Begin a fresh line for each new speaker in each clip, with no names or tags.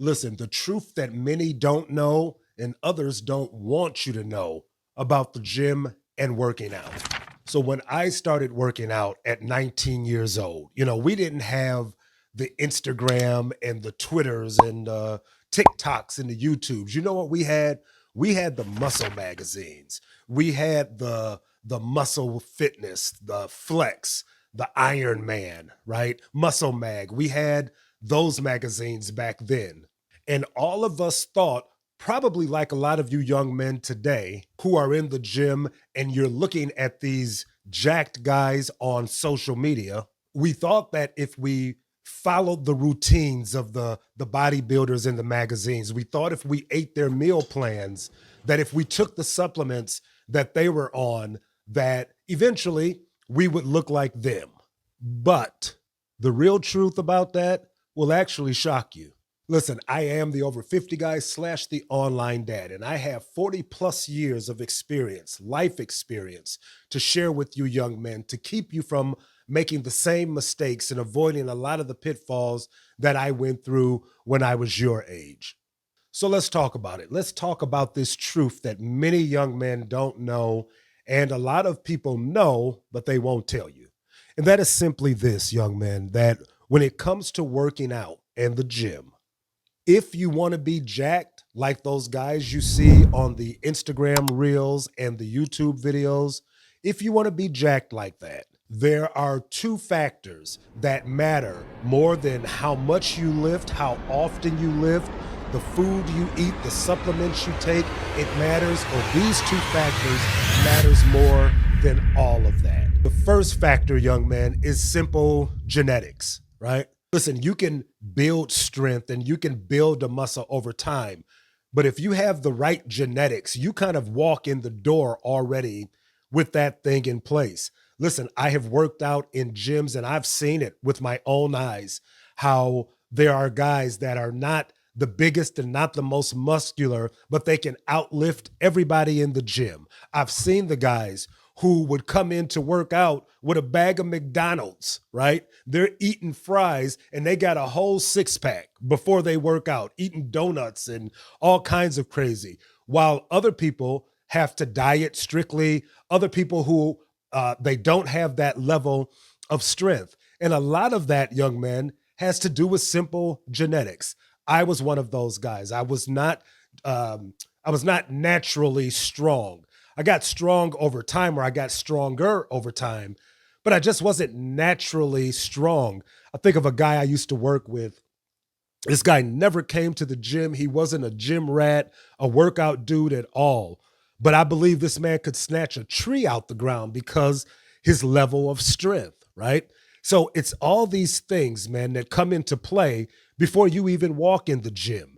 Listen, the truth that many don't know and others don't want you to know about the gym and working out. So when I started working out at 19 years old, we didn't have the Instagram and the Twitters and TikToks and the YouTubes. You know what we had? We had the muscle magazines. We had the muscle fitness, the flex, the Iron Man, right? Muscle Mag. We had those magazines back then. And all of us thought, probably like a lot of you young men today who are in the gym and you're looking at these jacked guys on social media, we thought that if we followed the routines of the bodybuilders in the magazines, we thought if we ate their meal plans, that if we took the supplements that they were on, that eventually we would look like them. But the real truth about that will actually shock you. Listen, I am the over 50 guy slash the online dad, and I have 40 plus years of experience, life experience, to share with you young men to keep you from making the same mistakes and avoiding a lot of the pitfalls that I went through when I was your age. So let's talk about it. Let's talk about this truth that many young men don't know, and a lot of people know, but they won't tell you. And that is simply this, young men, that when it comes to working out and the gym, if you want to be jacked like those guys you see on the Instagram reels and the YouTube videos, if you want to be jacked like that, there are two factors that matter more than how much you lift, how often you lift, the food you eat, the supplements you take. It matters, or these two factors matters more than all of that. The first factor, young man, is simple genetics, right? Listen, you can build strength and you can build a muscle over time. But if you have the right genetics, you kind of walk in the door already with that thing in place. Listen, I have worked out in gyms and I've seen it with my own eyes, how there are guys that are not the biggest and not the most muscular, but they can outlift everybody in the gym. I've seen the guys who would come in to work out with a bag of McDonald's, right? They're eating fries and they got a whole six pack before they work out, eating donuts and all kinds of crazy, while other people have to diet strictly, other people who they don't have that level of strength. And a lot of that, young man, has to do with simple genetics. I was one of those guys. I was not naturally strong. I got strong over time, or I got stronger over time, but I just wasn't naturally strong. I think of a guy I used to work with. This guy never came to the gym. He wasn't a gym rat, a workout dude at all. But I believe this man could snatch a tree out the ground because his level of strength, right? So it's all these things, man, that come into play before you even walk in the gym.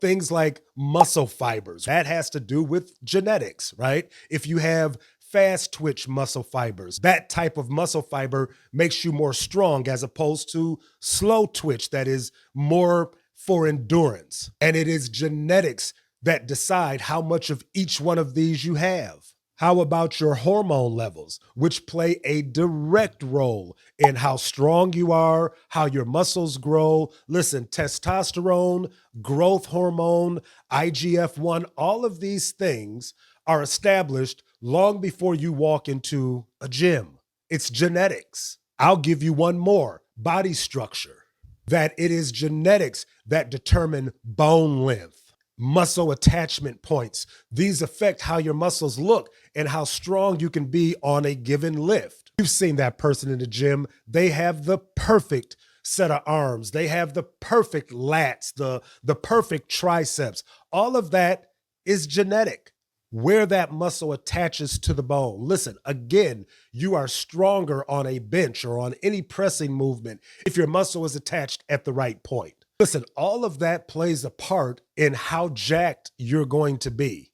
Things like muscle fibers, that has to do with genetics, right? If you have fast twitch muscle fibers, that type of muscle fiber makes you more strong as opposed to slow twitch that is more for endurance. And it is genetics that decide how much of each one of these you have. How about your hormone levels, which play a direct role in how strong you are, how your muscles grow? Listen, testosterone, growth hormone, IGF-1, all of these things are established long before you walk into a gym. It's genetics. I'll give you one more, body structure, that it is genetics that determine bone length, muscle attachment points. These affect how your muscles look and how strong you can be on a given lift. You've seen that person in the gym. They have the perfect set of arms. They have the perfect lats, the perfect triceps. All of that is genetic. Where that muscle attaches to the bone. Listen, again, you are stronger on a bench or on any pressing movement if your muscle is attached at the right point. Listen, all of that plays a part in how jacked you're going to be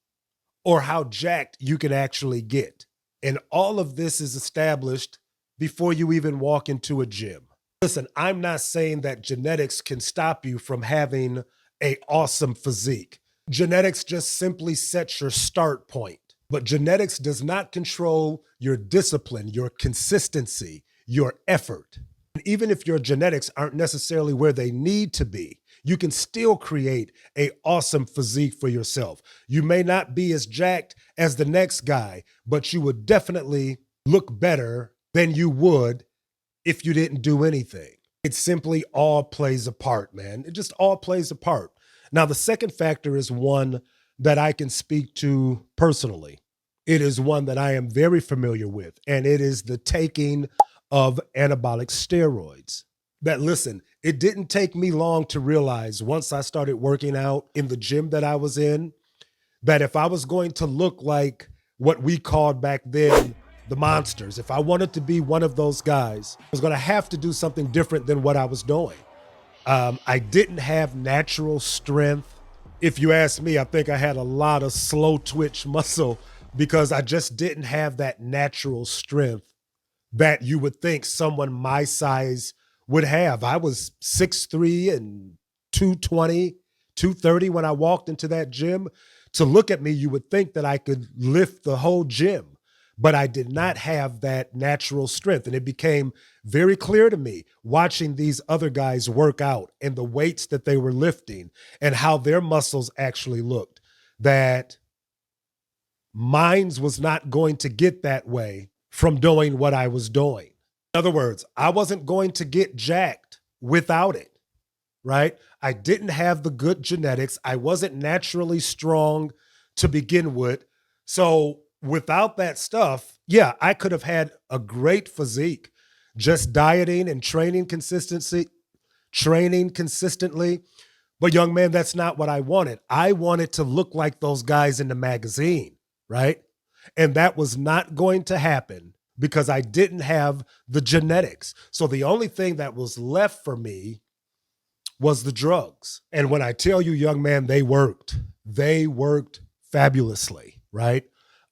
or how jacked you can actually get. And all of this is established before you even walk into a gym. Listen, I'm not saying that genetics can stop you from having an awesome physique. Genetics just simply sets your start point. But genetics does not control your discipline, your consistency, your effort. Even if your genetics aren't necessarily where they need to be, you can still create a awesome physique for yourself. You may not be as jacked as the next guy, but you would definitely look better than you would if you didn't do anything. It simply all plays a part, man. It just all plays a part. Now, the second factor is one that I can speak to personally. It is one that I am very familiar with, and it is the taking of anabolic steroids. That, listen, it didn't take me long to realize once I started working out in the gym that I was in, that if I was going to look like what we called back then the monsters, if I wanted to be one of those guys, I was going to have to do something different than what I was doing. I didn't have natural strength. If you ask me, I think I had a lot of slow twitch muscle because I just didn't have that natural strength that you would think someone my size would have. I was 6'3" and 220, 230 when I walked into that gym. To look at me, you would think that I could lift the whole gym, but I did not have that natural strength. And it became very clear to me watching these other guys work out and the weights that they were lifting and how their muscles actually looked, that mine was not going to get that way from doing what I was doing. In other words, I wasn't going to get jacked without it, right? I didn't have the good genetics. I wasn't naturally strong to begin with. So without that stuff, yeah, I could have had a great physique, just dieting and training consistently. But young man, that's not what I wanted. I wanted to look like those guys in the magazine, right? And that was not going to happen because I didn't have the genetics. So the only thing that was left for me was the drugs. And when I tell you, young man, they worked fabulously, right?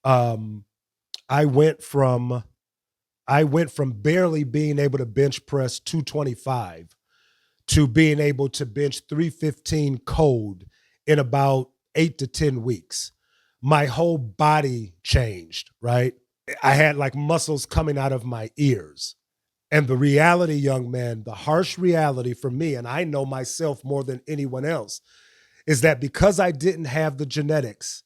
I went from barely being able to bench press 225 to being able to bench 315 cold in about 8 to 10 weeks. My whole body changed, right? I had like muscles coming out of my ears. And the reality, young man, the harsh reality for me, and I know myself more than anyone else, is that because I didn't have the genetics,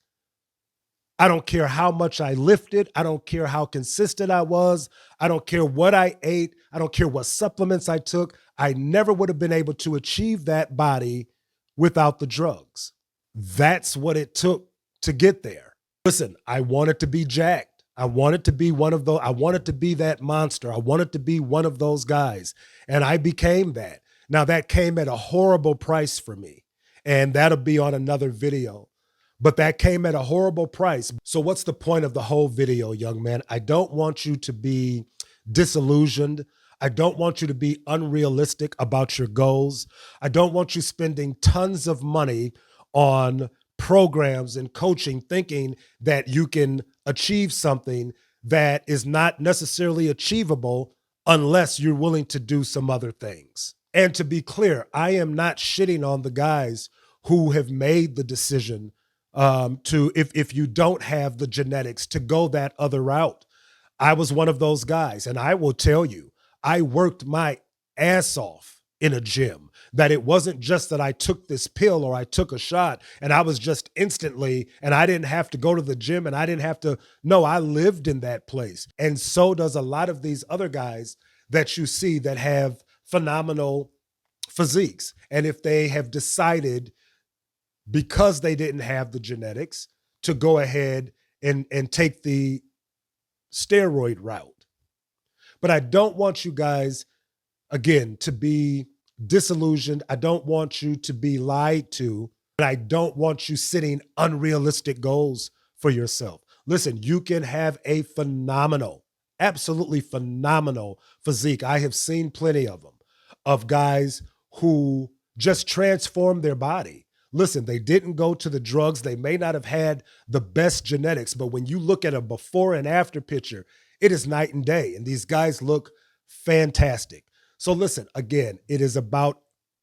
I don't care how much I lifted. I don't care how consistent I was. I don't care what I ate. I don't care what supplements I took. I never would have been able to achieve that body without the drugs. That's what it took to get there. Listen, I wanted to be jacked. I wanted to be one of those. I wanted to be that monster. I wanted to be one of those guys. And I became that. Now that came at a horrible price for me. And that'll be on another video. But that came at a horrible price. So what's the point of the whole video, young man? I don't want you to be disillusioned. I don't want you to be unrealistic about your goals. I don't want you spending tons of money on programs and coaching thinking that you can achieve something that is not necessarily achievable unless you're willing to do some other things. And to be clear, I am not shitting on the guys who have made the decision if you don't have the genetics to go that other route. I was one of those guys, and I will tell you, I worked my ass off in a gym, that it wasn't just that I took this pill or I took a shot and I was just instantly, and I didn't have to go to the gym and I didn't have to, no, I lived in that place. And so does a lot of these other guys that you see that have phenomenal physiques. And if they have decided, because they didn't have the genetics, to go ahead and take the steroid route. But I don't want you guys, again, to be disillusioned. I don't want you to be lied to. And I don't want you setting unrealistic goals for yourself. Listen, you can have a phenomenal, absolutely phenomenal physique. I have seen plenty of them, of guys who just transformed their body. Listen, they didn't go to the drugs. They may not have had the best genetics, but when you look at a before and after picture, it is night and day. And these guys look fantastic. So listen, again, it is about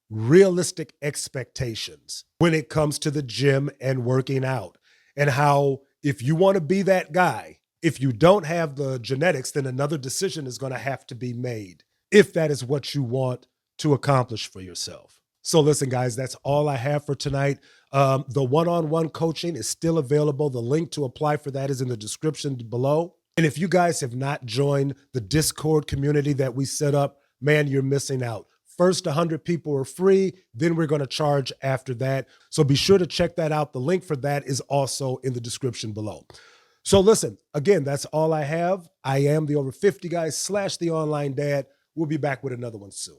realistic expectations when it comes to the gym and working out, and how if you want to be that guy, if you don't have the genetics, then another decision is going to have to be made if that is what you want to accomplish for yourself. So listen, guys, that's all I have for tonight. The one-on-one coaching is still available. The link to apply for that is in the description below. And if you guys have not joined the Discord community that we set up, man, you're missing out. First 100 people are free, then we're going to charge after that. So be sure to check that out. The link for that is also in the description below. So listen, again, that's all I have. I am the Over 50 Guy / the Online Dad. We'll be back with another one soon.